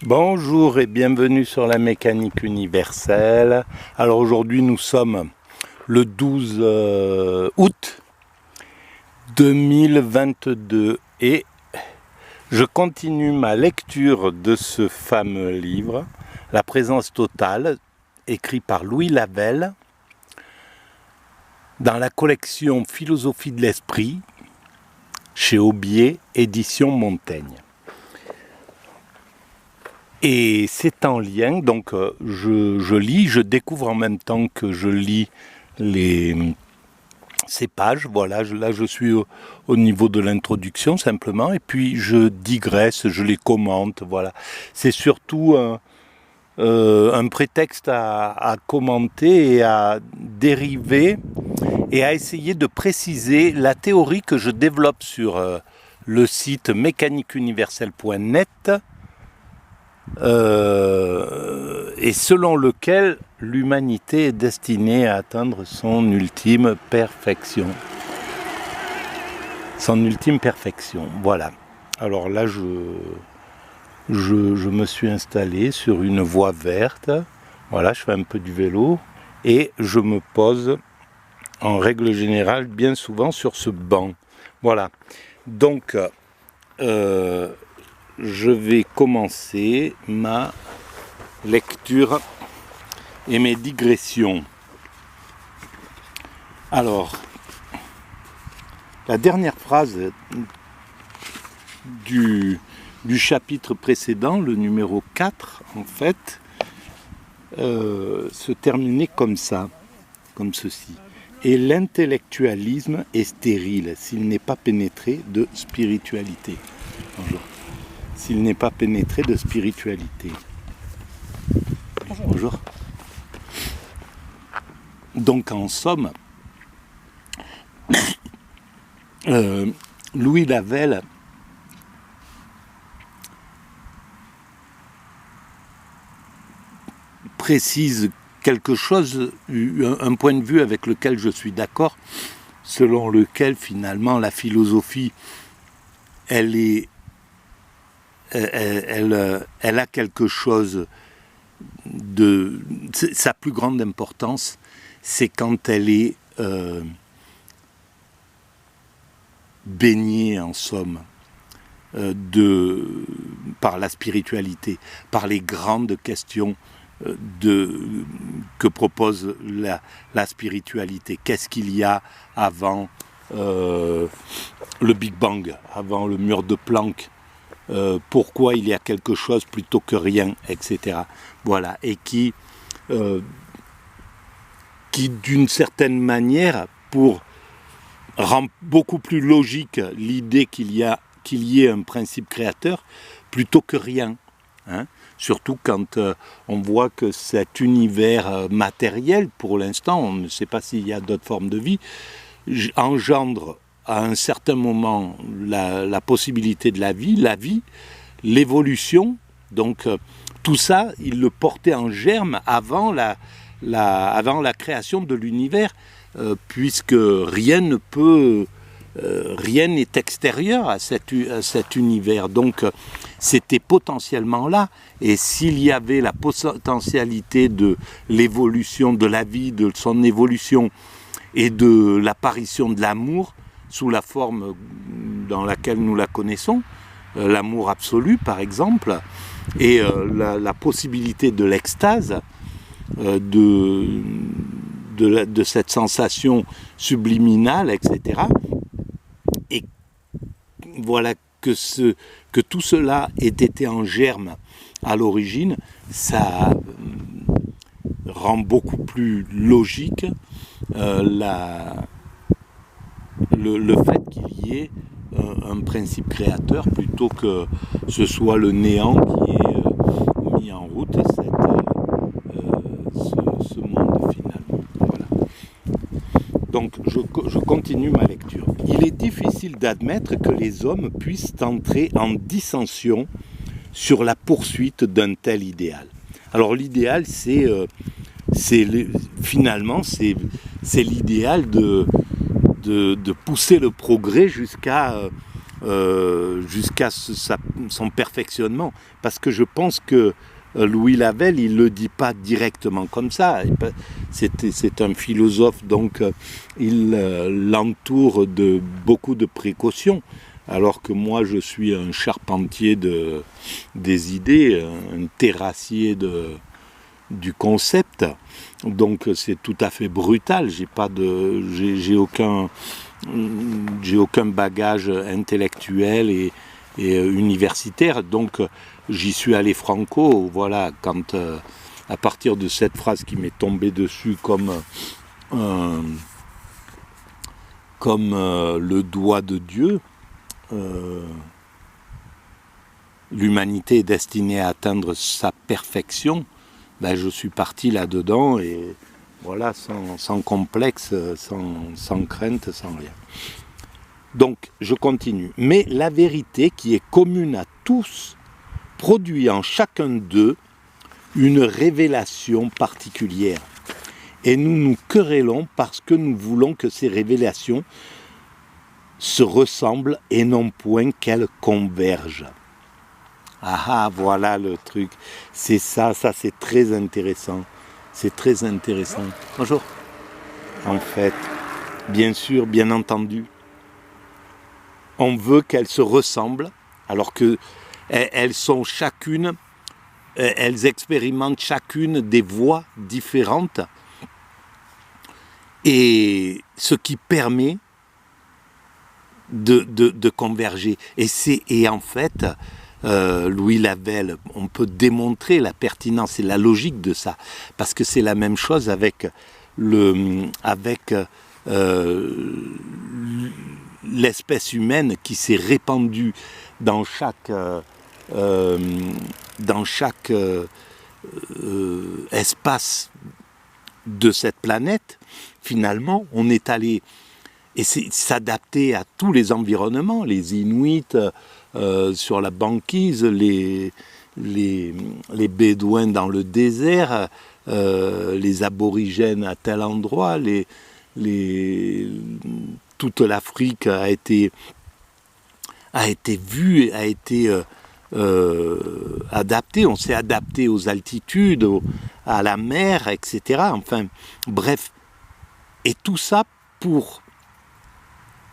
Bonjour et bienvenue sur la mécanique universelle. Alors aujourd'hui nous sommes le 12 août 2022 et je continue ma lecture de ce fameux livre, La présence totale, écrit par Louis Lavelle, dans la collection Philosophie de l'esprit, chez Aubier, édition Montaigne. Et c'est en lien, donc je lis, je découvre en même temps que je lis ces pages. Voilà, là je suis au niveau de l'introduction simplement, et puis je digresse, je les commente. Voilà, c'est surtout un prétexte à commenter et à dériver et à essayer de préciser la théorie que je développe sur le site mécaniqueuniverselle.net. Et selon lequel l'humanité est destinée à atteindre son ultime perfection. Son ultime perfection, voilà. Alors là, je me suis installé sur une voie verte. Voilà, je fais un peu du vélo et je me pose en règle générale bien souvent sur ce banc. Voilà. Donc, je vais commencer ma lecture et mes digressions. Alors, la dernière phrase du chapitre précédent, le numéro 4, en fait, se terminait comme ça, comme ceci. Et l'intellectualisme est stérile s'il n'est pas pénétré de spiritualité. Bonjour. S'il n'est pas pénétré de spiritualité. Bonjour. Donc en somme, Louis Lavelle précise quelque chose, un point de vue avec lequel je suis d'accord, selon lequel finalement la philosophie, elle a quelque chose de... Sa plus grande importance, c'est quand elle est baignée, en somme, par la spiritualité, par les grandes questions que propose la spiritualité. Qu'est-ce qu'il y a avant le Big Bang, avant le mur de Planck? Pourquoi il y a quelque chose plutôt que rien, etc. Voilà, et qui d'une certaine manière, rend beaucoup plus logique l'idée qu'il y ait un principe créateur plutôt que rien. Hein. Surtout quand on voit que cet univers matériel, pour l'instant, on ne sait pas s'il y a d'autres formes de vie, engendre à un certain moment la possibilité de la vie, l'évolution, donc tout ça, il le portait en germe avant la création de l'univers, puisque rien n'est extérieur à cet univers, donc c'était potentiellement là, et s'il y avait la potentialité de l'évolution de la vie, de son évolution, et de l'apparition de l'amour, sous la forme dans laquelle nous la connaissons, l'amour absolu par exemple, et la possibilité de l'extase, de cette sensation subliminale, etc. Et voilà que tout cela ait été en germe à l'origine, ça rend beaucoup plus logique le fait qu'il y ait un principe créateur plutôt que ce soit le néant qui ait mis en route ce monde finalement. Voilà. Donc je continue ma lecture. Il est difficile d'admettre que les hommes puissent entrer en dissension sur la poursuite d'un tel idéal. Alors l'idéal, finalement, c'est l'idéal de pousser le progrès jusqu'à jusqu'à son perfectionnement. Parce que je pense que Louis Lavelle, il ne le dit pas directement comme ça. C'est un philosophe, donc il l'entoure de beaucoup de précautions. Alors que moi, je suis un charpentier des idées, un terrassier du concept. Donc c'est tout à fait brutal. J'ai aucun bagage intellectuel et universitaire. Donc j'y suis allé franco. Voilà, quand à partir de cette phrase qui m'est tombée dessus comme le doigt de Dieu. L'humanité est destinée à atteindre sa perfection, ben je suis parti là-dedans et voilà, sans complexe, sans crainte, sans rien. Donc, je continue. Mais la vérité qui est commune à tous produit en chacun d'eux une révélation particulière. Et nous nous querellons parce que nous voulons que ces révélations se ressemblent et non point qu'elles convergent. Ah, voilà le truc. C'est ça c'est très intéressant. C'est très intéressant. Bonjour. En fait, bien sûr, bien entendu, on veut qu'elles se ressemblent, alors que elles sont chacune, elles expérimentent chacune des voies différentes, et ce qui permet de converger. Et en fait, Louis Lavelle, on peut démontrer la pertinence et la logique de ça, parce que c'est la même chose avec l'espèce humaine qui s'est répandue dans chaque espace de cette planète. Finalement, on est allé et s'adapter à tous les environnements, les Inuits sur la banquise, les Bédouins dans le désert, les aborigènes à tel endroit, toute l'Afrique a été vue, a été adaptée. On s'est adapté aux altitudes, à la mer, etc. Enfin, bref. Et tout ça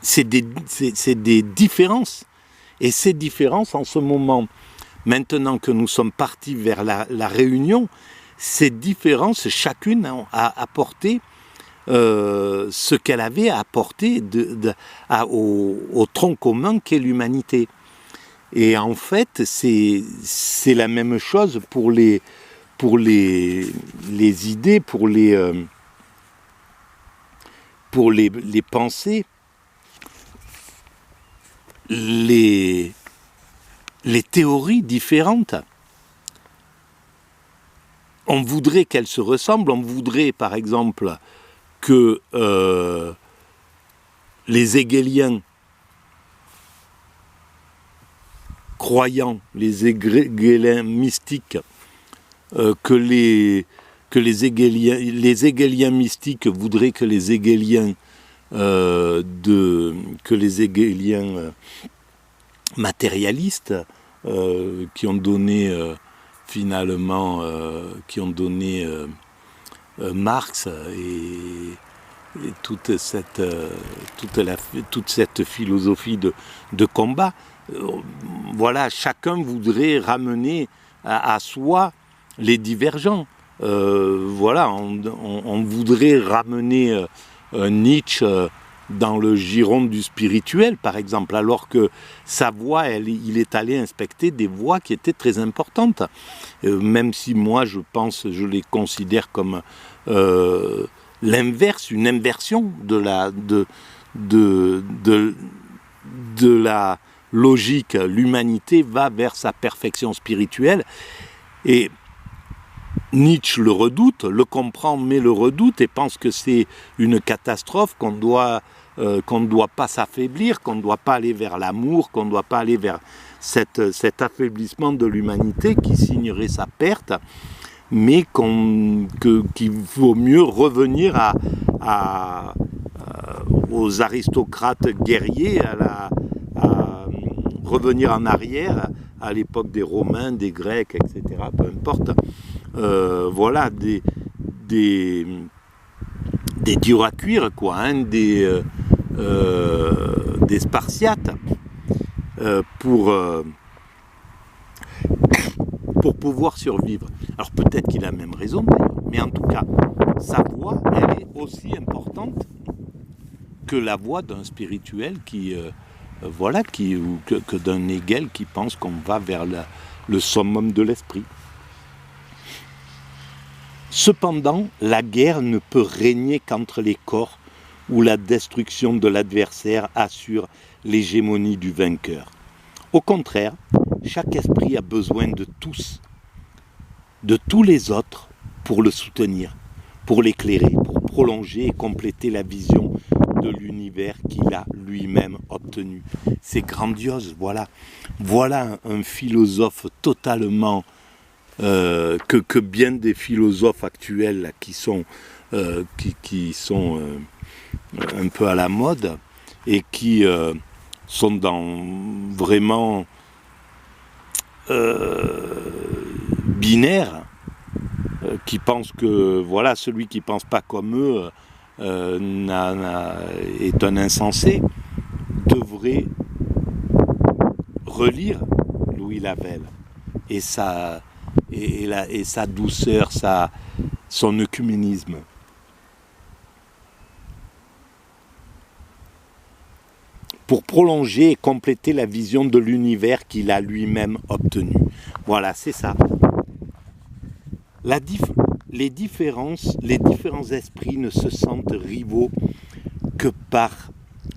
c'est des différences. Et ces différences, en ce moment, maintenant que nous sommes partis vers la réunion, ces différences, chacune a apporté ce qu'elle avait à apporter au tronc commun qu'est l'humanité. Et en fait, c'est la même chose pour les idées, pour les pensées, les théories différentes. On voudrait qu'elles se ressemblent, on voudrait par exemple que les Hegeliens croyants, les Hegeliens mystiques, que les Hegeliens mystiques voudraient que les Hegeliens matérialistes qui ont donné finalement Marx et toute cette philosophie de combat. Voilà, chacun voudrait ramener à soi les divergents. Voilà, on voudrait ramener Nietzsche dans le giron du spirituel, par exemple, alors que sa voix, il est allé inspecter des voies qui étaient très importantes. Même si moi, je les considère comme l'inverse, une inversion de la logique. L'humanité va vers sa perfection spirituelle. Et Nietzsche le redoute, le comprend, mais le redoute et pense que c'est une catastrophe, qu'on ne doit pas s'affaiblir, qu'on ne doit pas aller vers l'amour, qu'on ne doit pas aller vers cet affaiblissement de l'humanité qui signerait sa perte, mais qu'il vaut mieux revenir aux aristocrates guerriers, revenir en arrière à l'époque des Romains, des Grecs, etc., peu importe, voilà, des durs à cuire, quoi, hein, des Spartiates, pour pouvoir survivre. Alors peut-être qu'il a même raison, mais en tout cas, sa voix, elle est aussi importante que la voix d'un spirituel que d'un Hegel qui pense qu'on va vers le summum de l'esprit. Cependant, la guerre ne peut régner qu'entre les corps où la destruction de l'adversaire assure l'hégémonie du vainqueur. Au contraire, chaque esprit a besoin de tous les autres pour le soutenir, pour l'éclairer, pour prolonger et compléter la vision de l'univers qu'il a lui-même obtenu. C'est grandiose, voilà. Voilà un philosophe totalement que bien des philosophes actuels là, qui sont un peu à la mode et qui sont dans vraiment binaires, qui pensent que voilà, celui qui pense pas comme eux est un insensé, devrait relire Louis Lavelle et sa douceur, son œcuménisme. Pour prolonger et compléter la vision de l'univers qu'il a lui-même obtenu. Voilà, c'est ça. Les différents esprits ne se sentent rivaux que par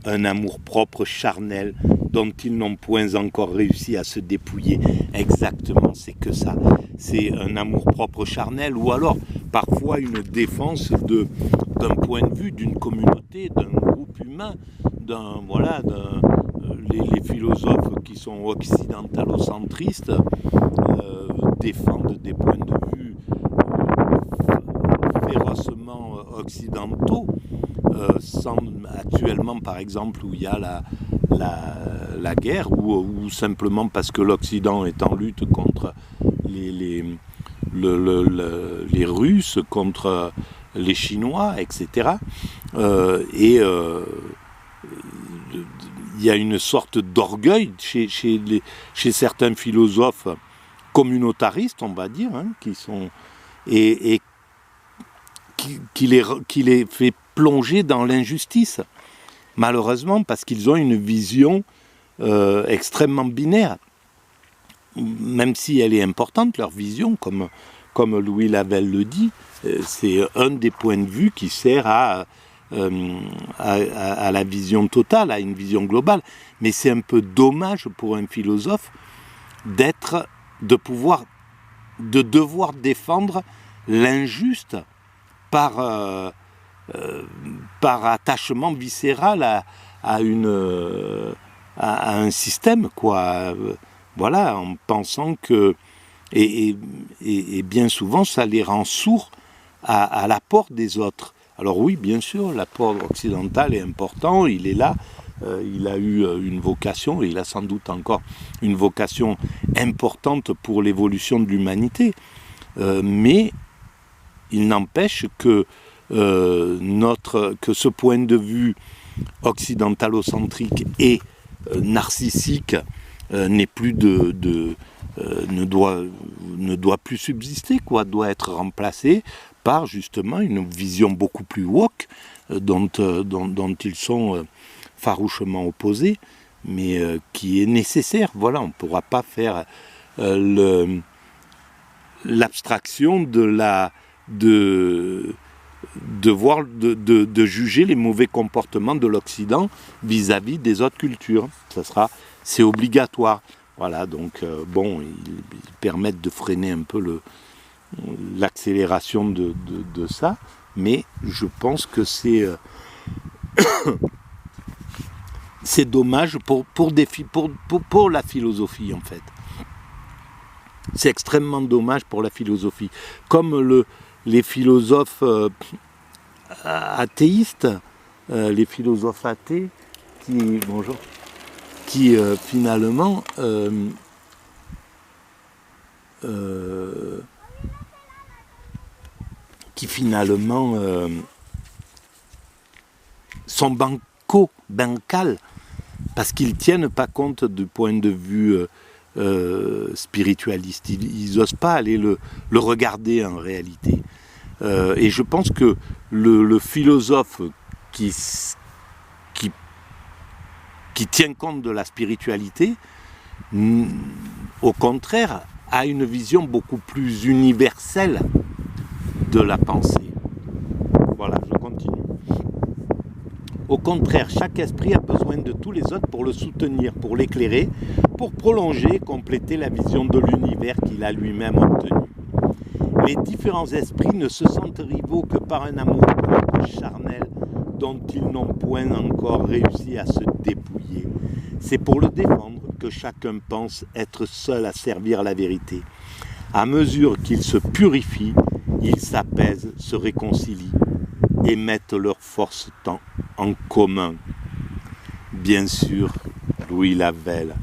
un amour-propre charnel dont ils n'ont point encore réussi à se dépouiller. Exactement, c'est que ça. C'est un amour-propre charnel, ou alors parfois une défense d'un point de vue, d'une communauté, d'un groupe humain, les philosophes qui sont occidentalocentristes défendent des points de vue férocement occidentaux, actuellement par exemple où il y a la guerre, ou simplement parce que l'Occident est en lutte contre les Russes, contre les Chinois, etc. Il y a une sorte d'orgueil chez certains philosophes communautaristes, on va dire, hein, qui les fait plonger dans l'injustice, malheureusement, parce qu'ils ont une vision extrêmement binaire, même si elle est importante, leur vision, comme Louis Lavelle le dit, c'est un des points de vue qui sert à la vision totale, à une vision globale. Mais c'est un peu dommage pour un philosophe de devoir défendre l'injuste par attachement viscéral à un système, quoi. Voilà, en pensant que... Et bien souvent, ça les rend sourds à l'apport des autres. Alors oui, bien sûr, l'apport occidental est important, il est là, il a eu une vocation, et il a sans doute encore une vocation importante pour l'évolution de l'humanité. Mais il n'empêche que ce point de vue occidentalocentrique et narcissique n'est plus ne doit plus subsister, quoi, doit être remplacé par justement une vision beaucoup plus woke dont ils sont farouchement opposés, mais qui est nécessaire. Voilà, on ne pourra pas faire l'abstraction de juger les mauvais comportements de l'Occident vis-à-vis des autres cultures. C'est obligatoire. Voilà, donc ils permettent de freiner un peu l'accélération de ça, mais je pense que c'est dommage pour la philosophie, en fait. C'est extrêmement dommage pour la philosophie. Comme les philosophes athéistes, les philosophes athées qui finalement sont bancales parce qu'ils ne tiennent pas compte du point de vue spiritualiste. Ils n'osent pas aller le regarder en réalité. Et je pense que le philosophe qui tient compte de la spiritualité, au contraire, a une vision beaucoup plus universelle de la pensée. Voilà, je continue. Au contraire, chaque esprit a besoin de tous les autres pour le soutenir, pour l'éclairer, pour prolonger et compléter la vision de l'univers qu'il a lui-même obtenu. Les différents esprits ne se sentent rivaux que par un amour propre charnel dont ils n'ont point encore réussi à se dépouiller. C'est pour le défendre que chacun pense être seul à servir la vérité. À mesure qu'ils se purifient, ils s'apaisent, se réconcilient et mettent leurs forces en commun. Bien sûr, Louis Lavelle,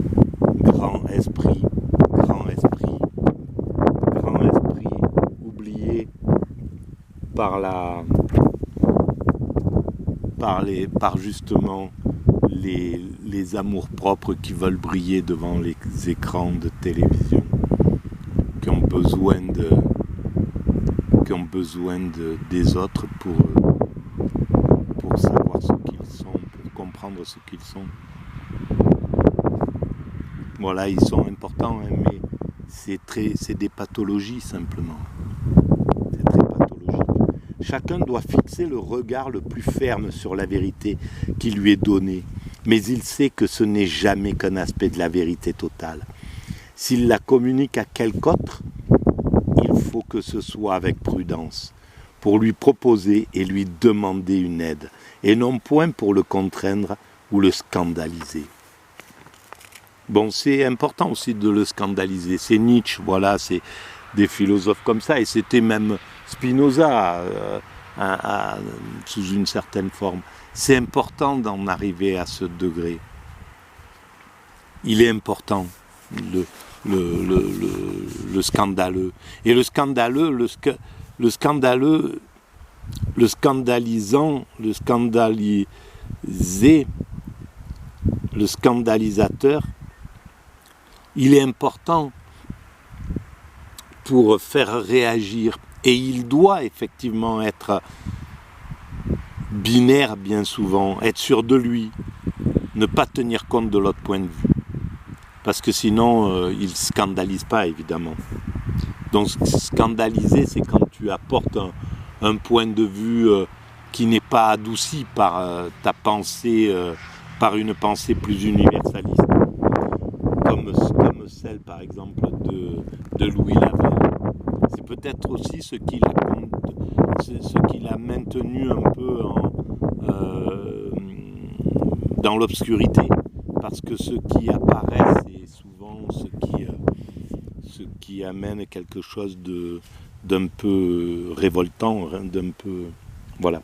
grand esprit, oublié par justement les amours-propres qui veulent briller devant les écrans de télévision, qui ont besoin des autres pour savoir ce qu'ils sont, pour comprendre ce qu'ils sont. Voilà, ils sont importants, hein, mais c'est des pathologies simplement. C'est très pathologique. Chacun doit fixer le regard le plus ferme sur la vérité qui lui est donnée, mais il sait que ce n'est jamais qu'un aspect de la vérité totale. S'il la communique à quelque autre, il faut que ce soit avec prudence, pour lui proposer et lui demander une aide, et non point pour le contraindre ou le scandaliser. Bon, c'est important aussi de le scandaliser. C'est Nietzsche, voilà, c'est des philosophes comme ça, et c'était même Spinoza sous une certaine forme. C'est important d'en arriver à ce degré. Il est important, le scandaleux. Et le scandaleux, le scandalisant, le scandalisé, le scandalisateur, il est important pour faire réagir. Et il doit effectivement être binaire bien souvent, être sûr de lui, ne pas tenir compte de l'autre point de vue. Parce que sinon, il ne scandalise pas, évidemment. Donc, scandaliser, c'est quand tu apportes un point de vue qui n'est pas adouci par ta pensée, par une pensée plus universaliste. Comme celle, par exemple, de Louis Lavelle. C'est peut-être aussi ce qui l'a maintenu un peu dans l'obscurité. Parce que ce qui apparaît, c'est souvent ce qui amène quelque chose d'un peu révoltant, d'un peu... Voilà.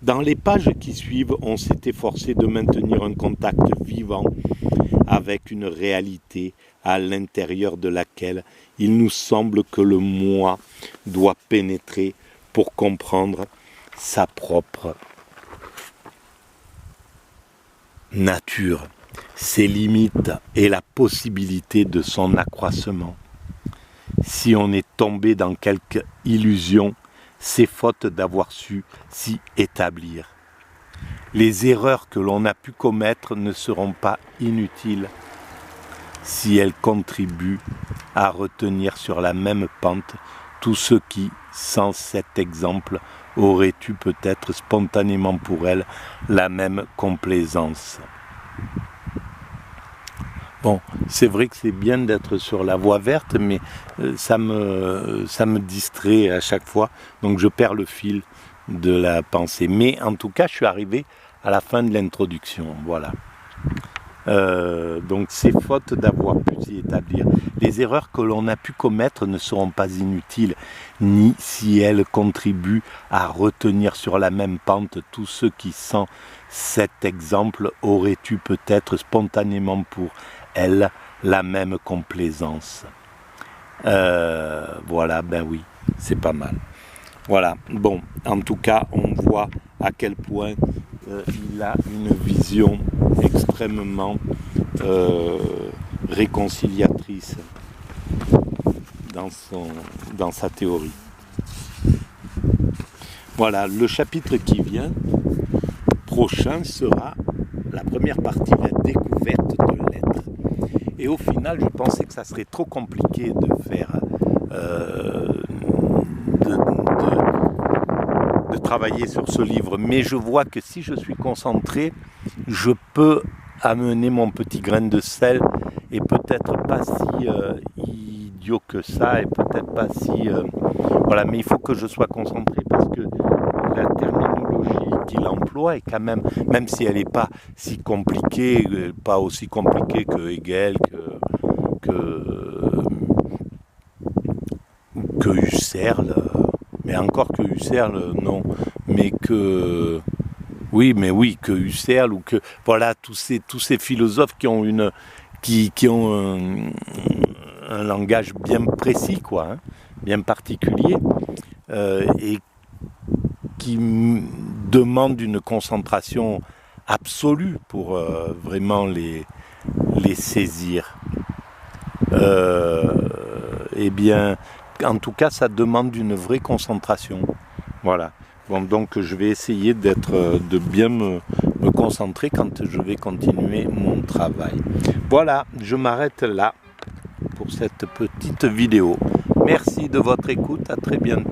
Dans les pages qui suivent, on s'est efforcé de maintenir un contact vivant avec une réalité à l'intérieur de laquelle il nous semble que le moi doit pénétrer pour comprendre sa propre nature, ses limites et la possibilité de son accroissement. Si on est tombé dans quelque illusion, c'est faute d'avoir su s'y établir. Les erreurs que l'on a pu commettre ne seront pas inutiles si elles contribuent à retenir sur la même pente tous ceux qui, sans cet exemple, auraient eu peut-être spontanément pour elles la même complaisance. Bon, c'est vrai que c'est bien d'être sur la voie verte, mais ça me distrait à chaque fois, donc je perds le fil de la pensée. Mais en tout cas, je suis arrivé à la fin de l'introduction, voilà. Donc c'est faute d'avoir pu s'y établir. Les erreurs que l'on a pu commettre ne seront pas inutiles, ni si elles contribuent à retenir sur la même pente tous ceux qui, sans cet exemple, auraient eu peut-être spontanément pour elles la même complaisance. Voilà, ben oui, c'est pas mal. Voilà, bon, en tout cas, on voit à quel point il a une vision extrêmement réconciliatrice dans sa théorie. Voilà, le chapitre qui vient, prochain, sera la première partie, la découverte de l'être. Et au final, je pensais que ça serait trop compliqué de faire, de travailler sur ce livre. Mais je vois que si je suis concentré, je peux amener mon petit grain de sel et peut-être pas si idiot que ça et peut-être pas si... voilà, mais il faut que je sois concentré parce que la terminologie qu'il emploie est quand même si elle n'est pas si compliquée, pas aussi compliquée que Hegel, que Husserl, mais encore que Husserl, non, mais que... Oui, que Husserl ou que... Voilà, tous ces philosophes qui ont un langage bien précis, quoi, hein, bien particulier, et qui demandent une concentration absolue pour vraiment les saisir. Eh bien, en tout cas, ça demande une vraie concentration. Voilà. Bon, donc je vais essayer de bien me concentrer quand je vais continuer mon travail. Voilà, je m'arrête là pour cette petite vidéo. Merci de votre écoute, à très bientôt.